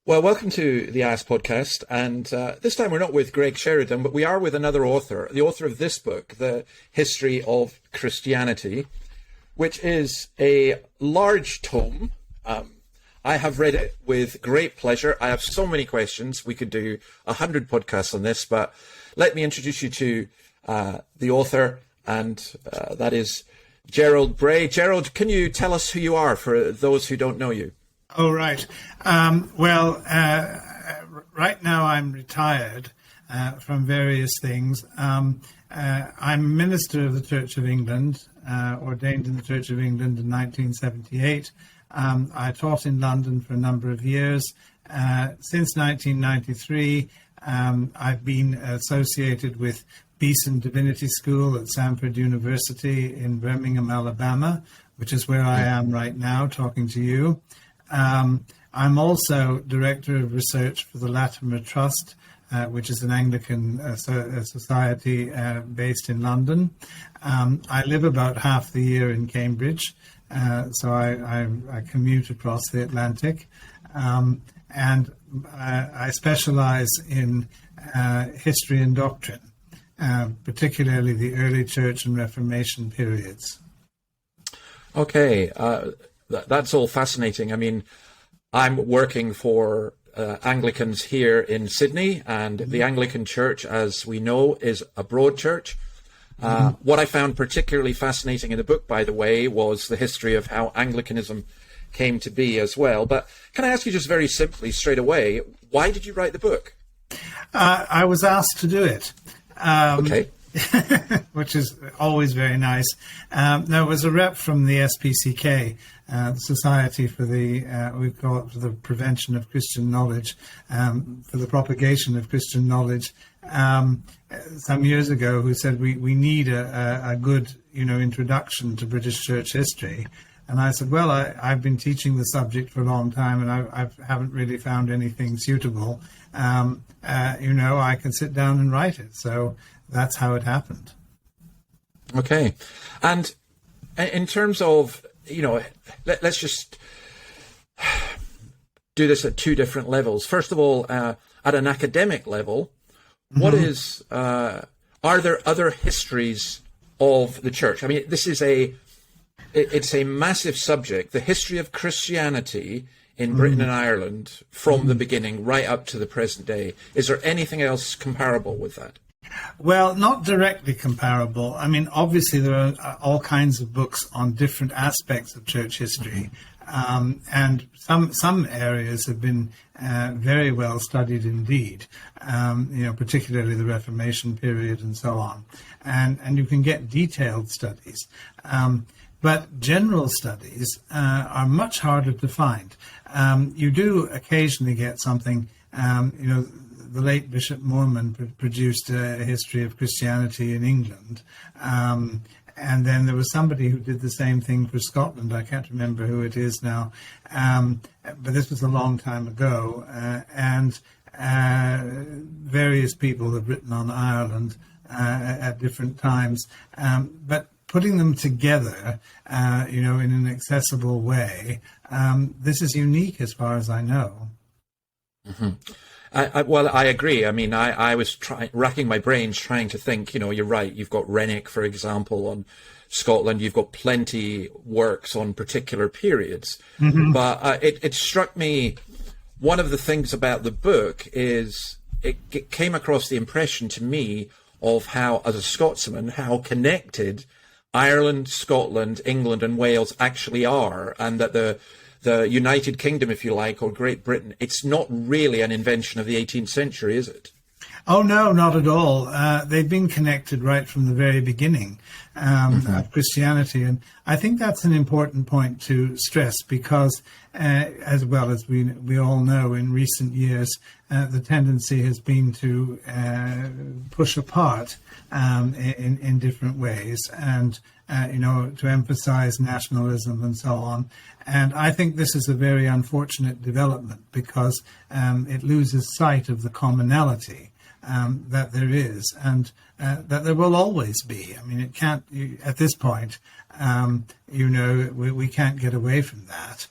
Well, welcome to the IS podcast. And this time we're not with Greg Sheridan, but we are with another author, the author of this book, The History of Christianity, which is a large tome. I have read it with great pleasure. I have so many questions. We could do 100 podcasts on this, but let me introduce you to the author, and that is Gerald Bray. Gerald, can you tell us who you are for those who don't know you? Oh, right. Right now I'm retired from various things. I'm a minister of the Church of England, ordained in the Church of England in 1978. I taught in London for a number of years. Since 1993, I've been associated with Beeson Divinity School at Samford University in Birmingham, Alabama, which is where I am right now talking to you. I'm also Director of Research for the Latimer Trust, which is an Anglican society based in London. I live about half the year in Cambridge, so I commute across the Atlantic. And I specialize in history and doctrine, particularly the early church and Reformation periods. Okay. That's all fascinating. I mean, I'm working for Anglicans here in Sydney, and the Anglican Church, as we know, is a broad church. What I found particularly fascinating in the book, by the way, was the history of how Anglicanism came to be as well. But can I ask you just very simply, straight away, why did you write the book? I was asked to do it. Okay. Which is always very nice. There was a rep from the SPCK, the Society for we call it for the Prevention of Christian Knowledge, for the Propagation of Christian Knowledge, some years ago, who said we need a good, introduction to British church history. And I said, well, I've been teaching the subject for a long time, and I haven't really found anything suitable. I can sit down and write it. So that's how it happened. Okay. And in terms of, let's just do this at two different levels. First of all, at an academic level, what is, are there other histories of the church? I mean, it's a massive subject, the history of Christianity in Britain and Ireland from the beginning right up to the present day. Is there anything else comparable with that? Well, not directly comparable. I mean, obviously there are all kinds of books on different aspects of church history, and some areas have been very well studied indeed. Particularly the Reformation period and so on, and you can get detailed studies. But general studies are much harder to find. You do occasionally get something, the late Bishop Moorman produced a history of Christianity in England. And then there was somebody who did the same thing for Scotland. I can't remember who it is now. But this was a long time ago. And various people have written on Ireland at different times. But putting them together, in an accessible way, this is unique as far as I know. Mm-hmm. I agree. I mean, I was racking my brains trying to think, you're right. You've got Renwick, for example, on Scotland. You've got plenty works on particular periods. Mm-hmm. But it struck me, one of the things about the book is it came across the impression to me of how, as a Scotsman, how connected Ireland, Scotland, England and Wales actually are, and that the United Kingdom, if you like, or Great Britain, it's not really an invention of the 18th century, is it? Oh, no, not at all. They've been connected right from the very beginning of Christianity. And I think that's an important point to stress because, as well as we all know, in recent years, the tendency has been to push apart in different ways and, to emphasize nationalism and so on. And I think this is a very unfortunate development because it loses sight of the commonality that there is, and that there will always be. I mean, it can't, at this point, we can't get away from that,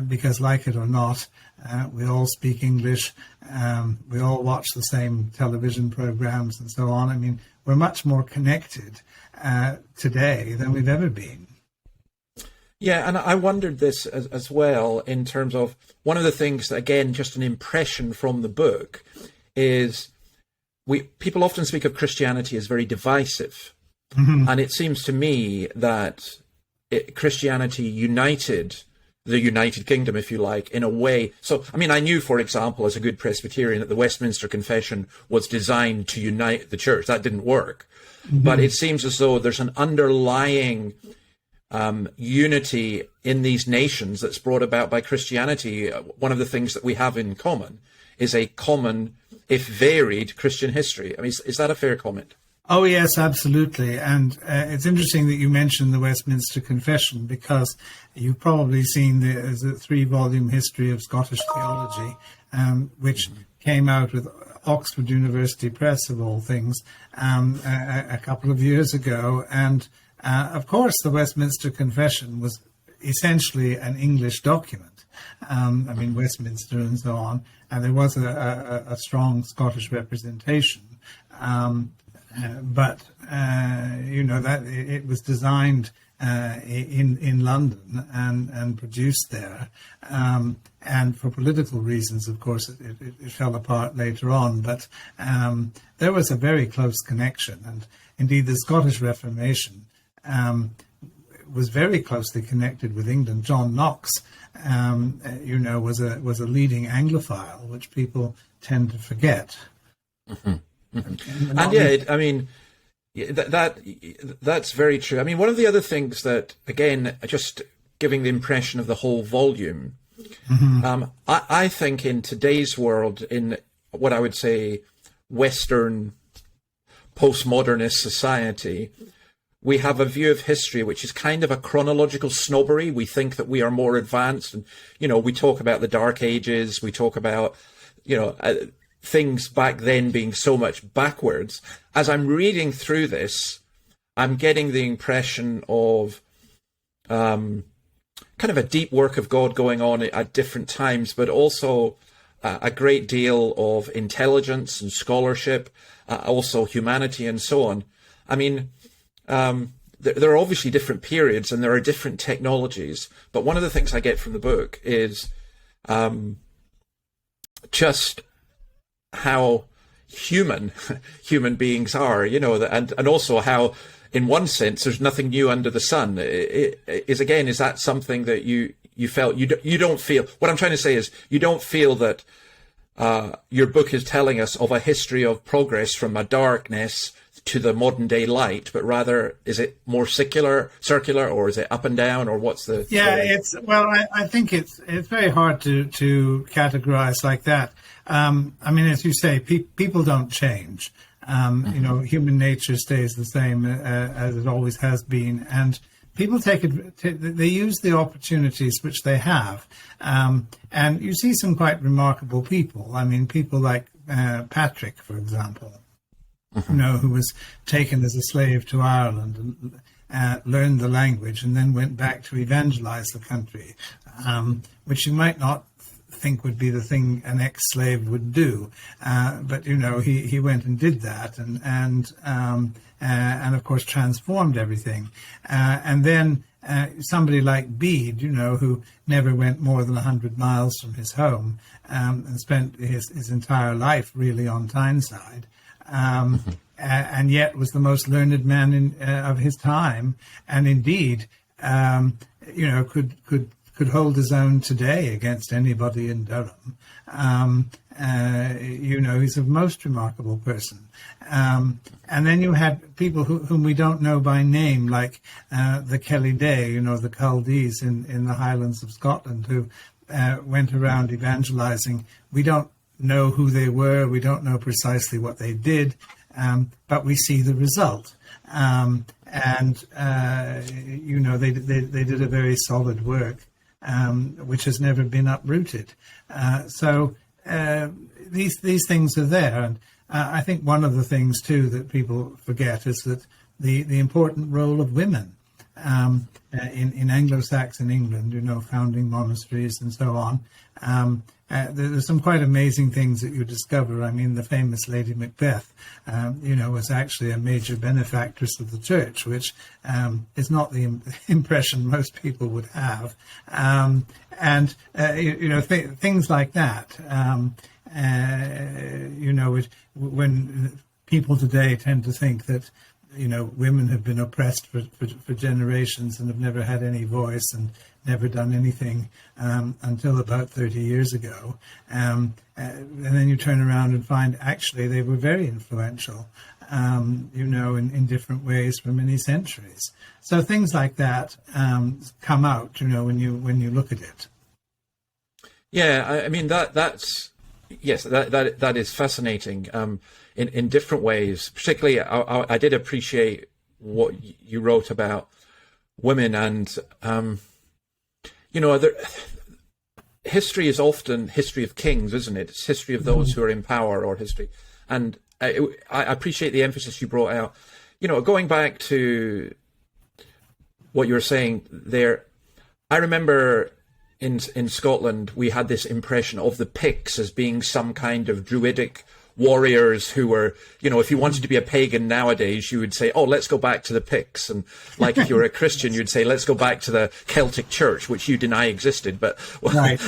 because like it or not, we all speak English, we all watch the same television programs and so on. I mean, we're much more connected today than we've ever been. Yeah, and I wondered this as well in terms of one of the things that, again, just an impression from the book is people often speak of Christianity as very divisive. Mm-hmm. And it seems to me that Christianity united the United Kingdom, if you like, in a way. So, I mean, I knew, for example, as a good Presbyterian, that the Westminster Confession was designed to unite the church. That didn't work. Mm-hmm. But it seems as though there's an underlying unity in these nations that's brought about by Christianity. One of the things that we have in common is a common, if varied, Christian history. I mean, is that a fair comment? Oh, yes, absolutely. And it's interesting that you mentioned the Westminster Confession, because you've probably seen there's a 3-volume history of Scottish theology, which came out with Oxford University Press, of all things, a couple of years ago. And of course, the Westminster Confession was essentially an English document. I mean, Westminster and so on, and there was a strong Scottish representation. But that it was designed in London and produced there, and for political reasons, of course, it fell apart later on. But there was a very close connection, and indeed, the Scottish Reformation was very closely connected with England. John Knox, was a leading Anglophile, which people tend to forget. Mm-hmm. Mm-hmm. And that's very true. I mean, one of the other things that, again, just giving the impression of the whole volume, mm-hmm. I think in today's world, in what I would say Western postmodernist society, we have a view of history which is kind of a chronological snobbery. We think that we are more advanced, and we talk about the Dark Ages, we talk about things back then being so much backwards. As I'm reading through this, I'm getting the impression of kind of a deep work of God going on at different times, but also a great deal of intelligence and scholarship, also humanity and so on. I mean, there are obviously different periods and there are different technologies, but one of the things I get from the book is just how human beings are, and also how, in one sense, there's nothing new under the sun. Is that something that you felt? You don't feel, what I'm trying to say is, you don't feel that your book is telling us of a history of progress from a darkness to the modern day light, but rather, is it more circular, or is it up and down, or what's the? Yeah, story? I think it's very hard to categorize like that. I mean, as you say, people don't change. Mm-hmm. Human nature stays the same as it always has been, and people they use the opportunities which they have, and you see some quite remarkable people. I mean, people like Patrick, for example. Mm-hmm. Who was taken as a slave to Ireland and learned the language and then went back to evangelize the country, which you might not think would be the thing an ex-slave would do, but he went and did that, and of course transformed everything, and then somebody like Bede, who never went more than 100 miles from his home, and spent his entire life really on Tyneside. Mm-hmm. And yet was the most learned man of his time, and indeed, could hold his own today against anybody in Durham. He's a most remarkable person. And then you had people whom we don't know by name, like the Kelly Day, the Chaldees in the Highlands of Scotland, who went around evangelizing. We don't know who they were. We don't know precisely what they did, but we see the result. They did a very solid work, which has never been uprooted. So these things are there. And I think one of the things, too, that people forget is that the important role of women in Anglo-Saxon England, founding monasteries and so on. There's some quite amazing things that you discover. I mean, the famous Lady Macbeth, was actually a major benefactress of the church, which is not the impression most people would have. Things like that. When people today tend to think that, women have been oppressed for generations and have never had any voice and never done anything until about 30 years ago. And then you turn around and find actually they were very influential, in different ways for many centuries. So things like that come out, when you look at it. Yeah, I mean, that's that is fascinating. In different ways, particularly, I did appreciate what you wrote about women, and history is often history of kings, isn't it? It's history of those who are in power, or history. And I appreciate the emphasis you brought out. Going back to what you were saying there, I remember in Scotland we had this impression of the Picts as being some kind of druidic warriors who were, if you wanted to be a pagan nowadays, you would say, oh, let's go back to the Picts. And like if you were a Christian, you'd say, let's go back to the Celtic Church, which you deny existed. But right.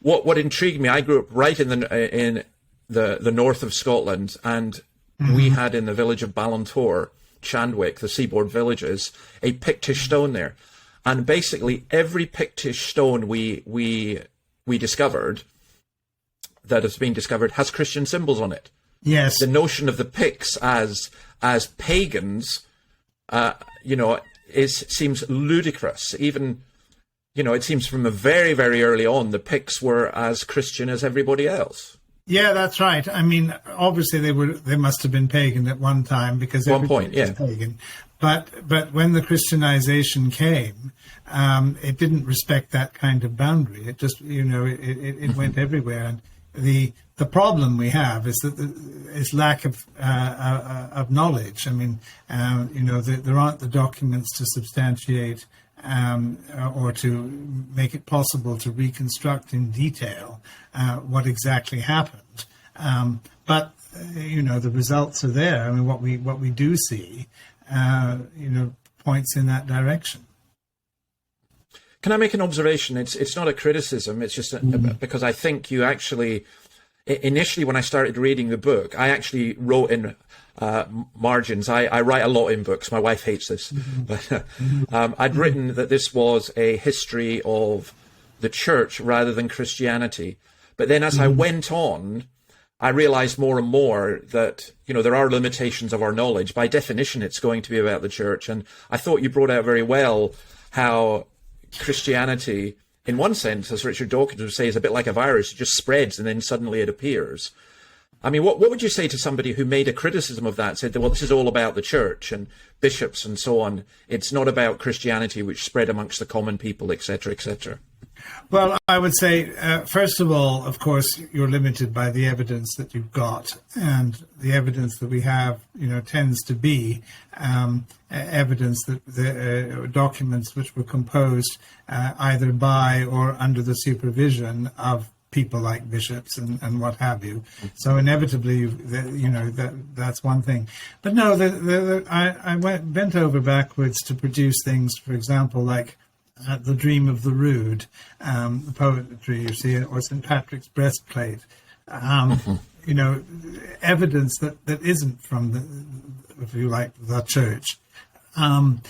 What intrigued me, I grew up right in the north of Scotland, and we had in the village of Ballantor, Chandwick, the seaboard villages, a Pictish stone there. And basically every Pictish stone we discovered, that has been discovered, has Christian symbols on it. Yes. The notion of the Picts as pagans, seems ludicrous. Even, it seems from a very, very early on, the Picts were as Christian as everybody else. Yeah, that's right. I mean, obviously they must have been pagan at one time, because everybody was pagan. But when the Christianization came, it didn't respect that kind of boundary. It just, it went everywhere. And the problem we have is that is lack of knowledge. I mean, there aren't the documents to substantiate or to make it possible to reconstruct in detail what exactly happened. But the results are there. I mean, what we do see, points in that direction. Can I make an observation? It's not a criticism. It's just because I think you actually, initially when I started reading the book, I actually wrote in margins. I write a lot in books. My wife hates this. But I'd written that this was a history of the church rather than Christianity. But then as I went on, I realized more and more that, there are limitations of our knowledge. By definition, it's going to be about the church. And I thought you brought out very well how Christianity, in one sense, as Richard Dawkins would say, is a bit like a virus. It just spreads and then suddenly it appears. I mean, what would you say to somebody who made a criticism of that, said, well, this is all about the church and bishops and so on. It's not about Christianity, which spread amongst the common people, etc., etc. Well, I would say, first of all, of course, you're limited by the evidence that you've got. And the evidence that we have, tends to be evidence that the documents which were composed either by or under the supervision of people like bishops and what have you. So inevitably, that's one thing. But no, I bent over backwards to produce things, for example, like The Dream of the Rood, the poetry, you see, or St. Patrick's breastplate. Evidence that isn't from if you like, the church. And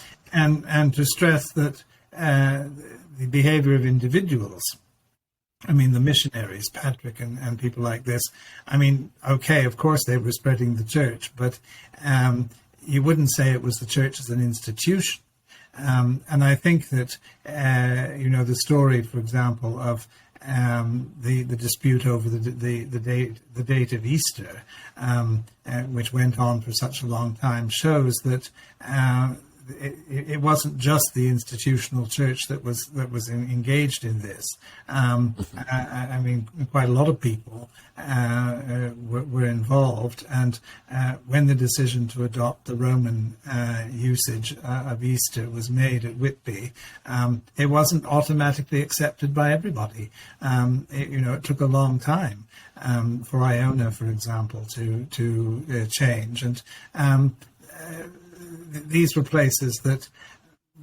to stress that the behavior of individuals, I mean, the missionaries, Patrick and people like this, I mean, okay, of course they were spreading the church, but you wouldn't say it was the church as an institution. And I think that, the story, for example, of the dispute over the date of Easter, which went on for such a long time, shows that it wasn't just the institutional church that was engaged in this. I mean, quite a lot of people were involved, and when the decision to adopt the Roman usage of Easter was made at Whitby, it wasn't automatically accepted by everybody. It took a long time for Iona, for example, to change, and these were places that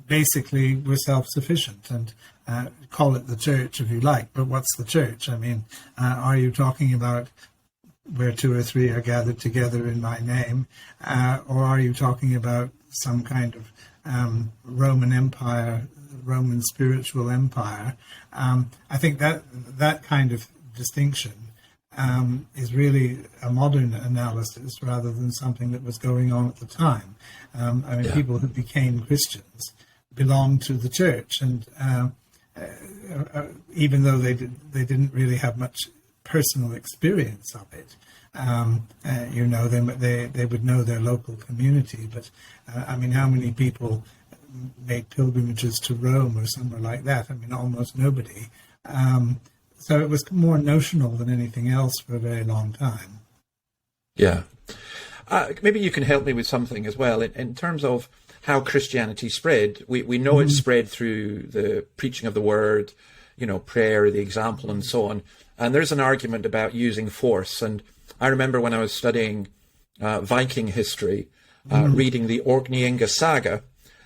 basically were self-sufficient, and call it the church if you like, but what's the church? I mean, are you talking about where two or three are gathered together in my name, or are you talking about some kind of Roman Empire, Roman spiritual empire? I think that kind of distinction is really a modern analysis rather than something that was going on at the time. People who became Christians belonged to the church, and even though they didn't really have much personal experience of it, they would know their local community. But how many people made pilgrimages to Rome or somewhere like that? I mean, almost nobody. So it was more notional than anything else for a very long time. Yeah. Maybe you can help me with something as well in terms of how Christianity spread. We know it spread through the preaching of the word, prayer, the example, and so on. And there's an argument about using force. And I remember when I was studying Viking history, reading the Orkneyinga saga,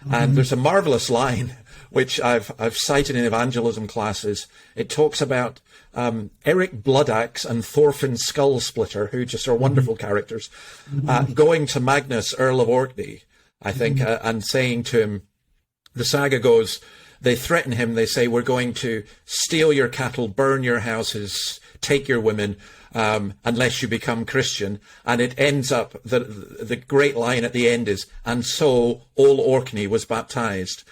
and there's a marvelous line which I've cited in evangelism classes. It talks about Eric Bloodaxe and Thorfinn Skullsplitter, who just are wonderful characters, going to Magnus, Earl of Orkney, I think, and saying to him, the saga goes, they threaten him, they say, we're going to steal your cattle, burn your houses, take your women, unless you become Christian. And it ends up, the great line at the end is, and so all Orkney was baptized.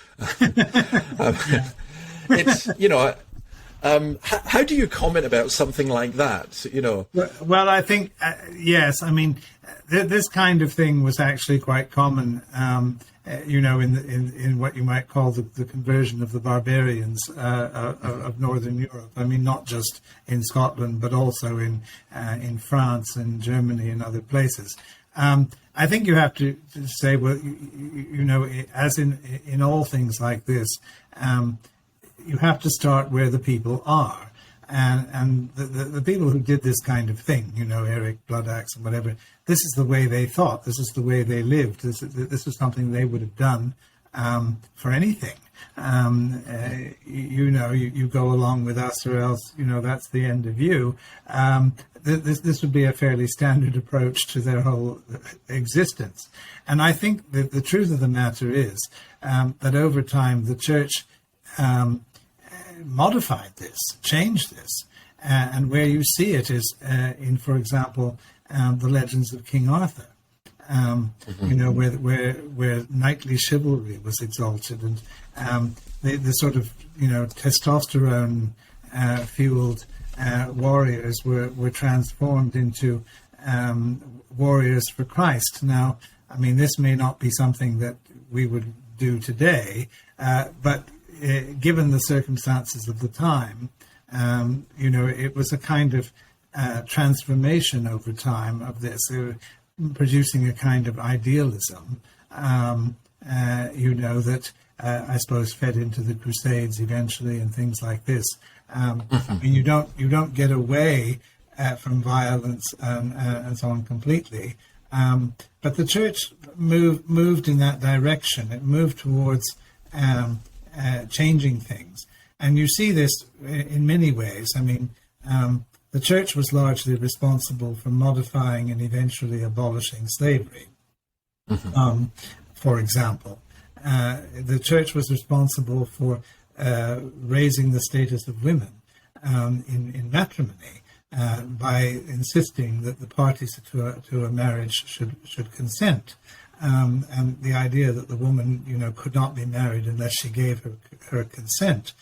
It's, how do you comment about something like that? Well, I think, yes. I mean, this kind of thing was actually quite common, in what you might call the conversion of the barbarians of Northern Europe. I mean, not just in Scotland, but also in France and Germany and other places. I think you have to say, well, as in all things like this, you have to start where the people are. And the people who did this kind of thing, Eric Bloodaxe and whatever, this is the way they thought. This is the way they lived. This is something they would have done for anything. You go along with us, or else, that's the end of you. This would be a fairly standard approach to their whole existence. And I think that the truth of the matter is that over time the church modified this, changed this, and where you see it is in, for example, the legends of King Arthur, where knightly chivalry was exalted, and the sort of testosterone fueled warriors were transformed into warriors for Christ. Now, I mean, this may not be something that we would do today, but given the circumstances of the time, it was a kind of transformation over time of this, producing a kind of idealism, that I suppose fed into the Crusades eventually and things like this. I mean, you don't get away from violence and so on completely, but the church moved in that direction. It moved towards changing things. And you see this in many ways. I mean, the church was largely responsible for modifying and eventually abolishing slavery. For example, the church was responsible for raising the status of women in matrimony by insisting that the parties to a marriage should consent. And the idea that the woman, could not be married unless she gave her consent,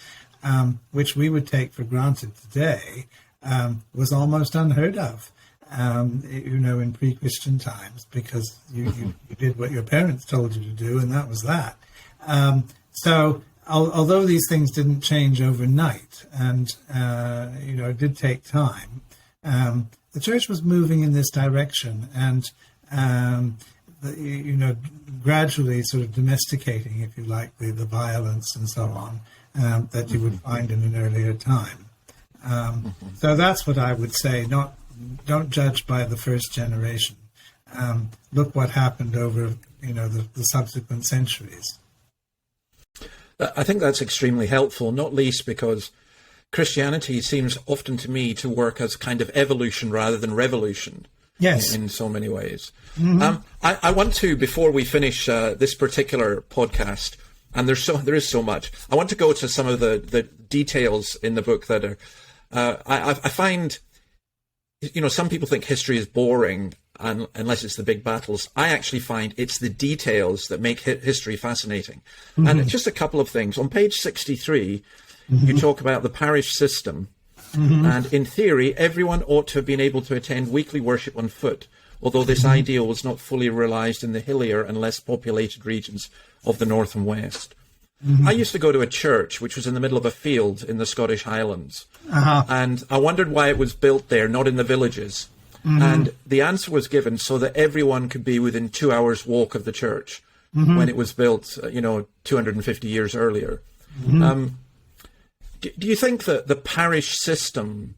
which we would take for granted today, was almost unheard of. in pre-Christian times, because you did what your parents told you to do, and that was that. So although these things didn't change overnight, and it did take time, the church was moving in this direction, and gradually sort of domesticating, if you like, the violence and so on that you would find in an earlier time. So that's what I would say. Don't judge by the first generation. Look what happened over the subsequent centuries. I think that's extremely helpful, not least because Christianity seems often to me to work as kind of evolution rather than revolution. Yes. In so many ways. Mm-hmm. I want to, before we finish this particular podcast, and there is so much, I want to go to some of the details in the book that are, I find, some people think history is boring unless it's the big battles. I actually find it's the details that make history fascinating. Mm-hmm. And just a couple of things. On page 63, mm-hmm. you talk about the parish system. Mm-hmm. And in theory, everyone ought to have been able to attend weekly worship on foot, although this mm-hmm. ideal was not fully realized in the hillier and less populated regions of the north and west. Mm-hmm. I used to go to a church which was in the middle of a field in the Scottish Highlands, and I wondered why it was built there, not in the villages. Mm-hmm. And the answer was given so that everyone could be within 2 hours' walk of the church mm-hmm. when it was built, 250 years earlier. Mm-hmm. Do you think that the parish system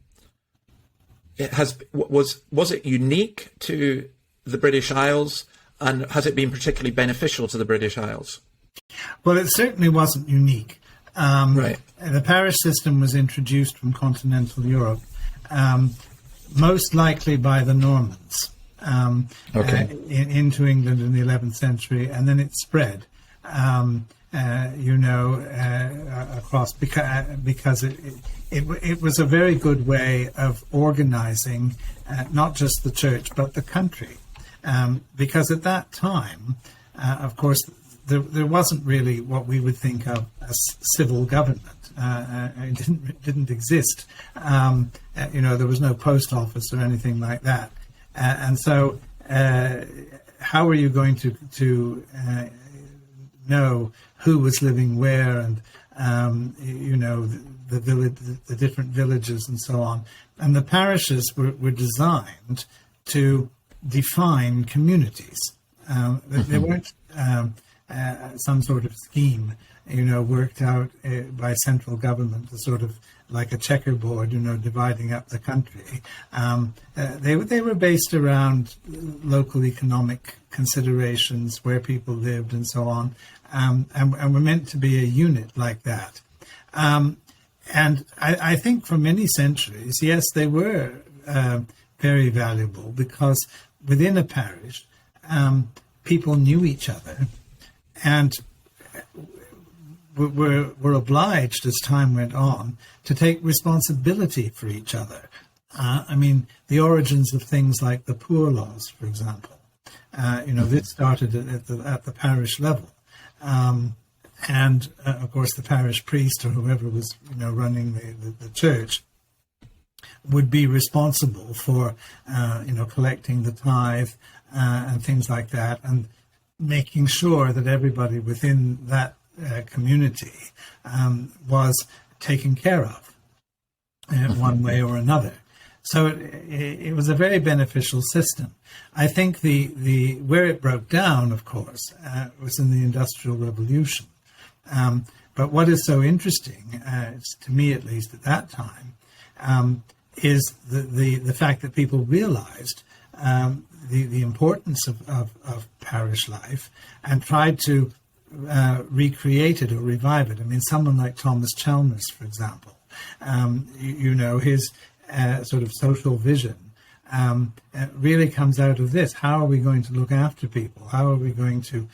was it unique to the British Isles, and has it been particularly beneficial to the British Isles? Well, it certainly wasn't unique. Right. The parish system was introduced from continental Europe, most likely by the Normans into England in the 11th century, and then it spread. Across because it was a very good way of organizing not just the church but the country, because at that time, of course, there wasn't really what we would think of as civil government. It didn't exist. There was no post office or anything like that, and so how are you going to know who was living where, and the village, the different villages, and so on. And the parishes were designed to define communities. They weren't some sort of scheme, worked out by central government, to sort of like a checkerboard, dividing up the country. They were based around local economic considerations, where people lived, and so on, and were meant to be a unit like that. And I think for many centuries, yes, they were very valuable, because within a parish, people knew each other, and were obliged, as time went on, to take responsibility for each other. The origins of things like the poor laws, for example, this started at the parish level. And of course, the parish priest, or whoever was running the church, would be responsible for collecting the tithe and things like that, and making sure that everybody within that community was taken care of in one way or another. So it was a very beneficial system. I think the where it broke down, of course, was in the Industrial Revolution. But what is so interesting, to me at least at that time, is the fact that people realized the importance of parish life, and tried to recreate it or revive it. Someone like Thomas Chalmers, for example, his sort of social vision really comes out of this. How are we going to look after people? How are we going to,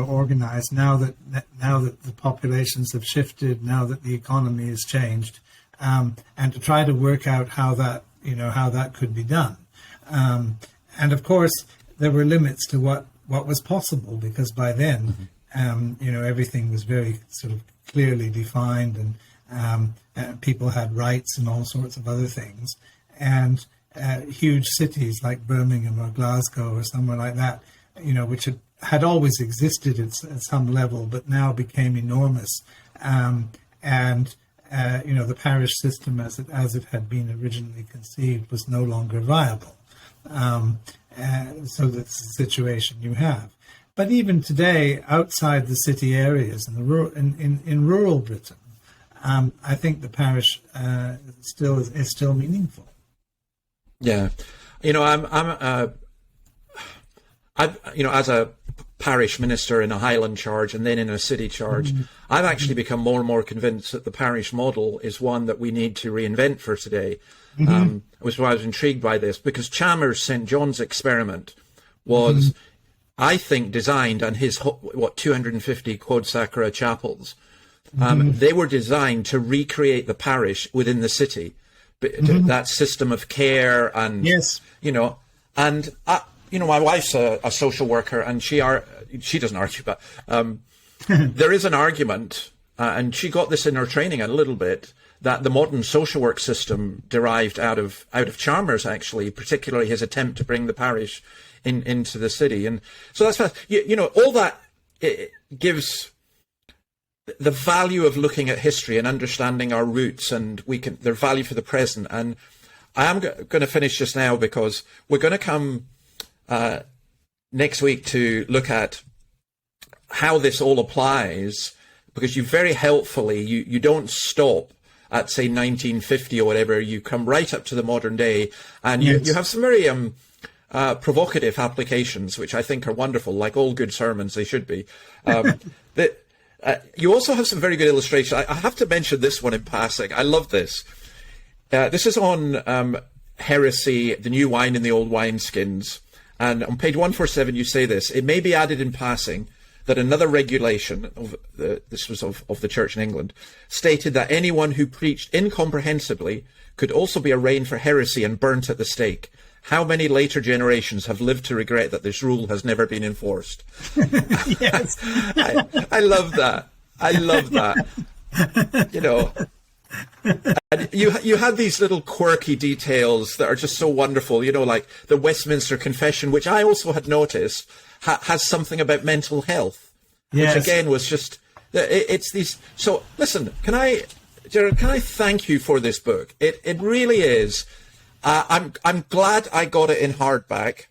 organize now that the populations have shifted, now that the economy has changed, and to try to work out how that could be done. And of course, there were limits to what was possible, because by then, everything was very sort of clearly defined, and people had rights and all sorts of other things. And huge cities like Birmingham or Glasgow or somewhere like that, which had always existed at some level, but now became enormous. And the parish system as it had been originally conceived was no longer viable. So that's the situation you have. But even today, outside the city areas in rural Britain, I think the parish is still meaningful. Yeah, as a parish minister in a Highland charge and then in a city charge, I've actually become more and more convinced that the parish model is one that we need to reinvent for today. Which is why I was intrigued by this, because Chalmers' St. John's experiment was, I think, designed, and his 250 quod sacra chapels, they were designed to recreate the parish within the city, that system of care and yes, and my wife's a social worker, and she doesn't argue, but there is an argument, and she got this in her training a little bit, that the modern social work system derived out of Chalmers, actually, particularly his attempt to bring the parish into the city. And so that's all that it gives the value of looking at history and understanding our roots, and their value for the present. And I am going to finish just now, because we're going to come next week to look at how this all applies, because you very helpfully, you don't stop at, say, 1950 or whatever. You come right up to the modern day, and you have some very provocative applications, which I think are wonderful, like all good sermons, they should be. You also have some very good illustrations. I have to mention this one in passing. I love this. This is on heresy, the new wine in the old wineskins. And on page 147, you say this: it may be added in passing that another regulation of the Church in England stated that anyone who preached incomprehensibly could also be arraigned for heresy and burnt at the stake. How many later generations have lived to regret that this rule has never been enforced? Yes. I love that. I love that. And you had these little quirky details that are just so wonderful, like the Westminster Confession, which I also had noticed has something about mental health, yes, which again was just, it's these. So listen, Gerald, can I thank you for this book? It really is. I'm glad I got it in hardback.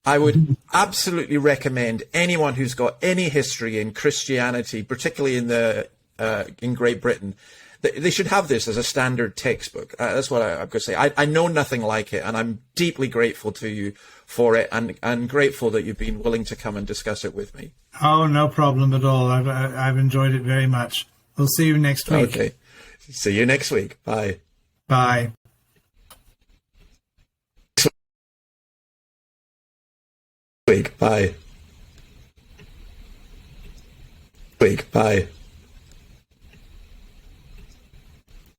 I would absolutely recommend anyone who's got any history in Christianity, particularly in Great Britain, they should have this as a standard textbook. That's what I'm going to say. I know nothing like it, and I'm deeply grateful to you for it, and grateful that you've been willing to come and discuss it with me. Oh, no problem at all. I've enjoyed it very much. We'll see you next week. Okay. See you next week. Bye. Bye. Bye. Bye.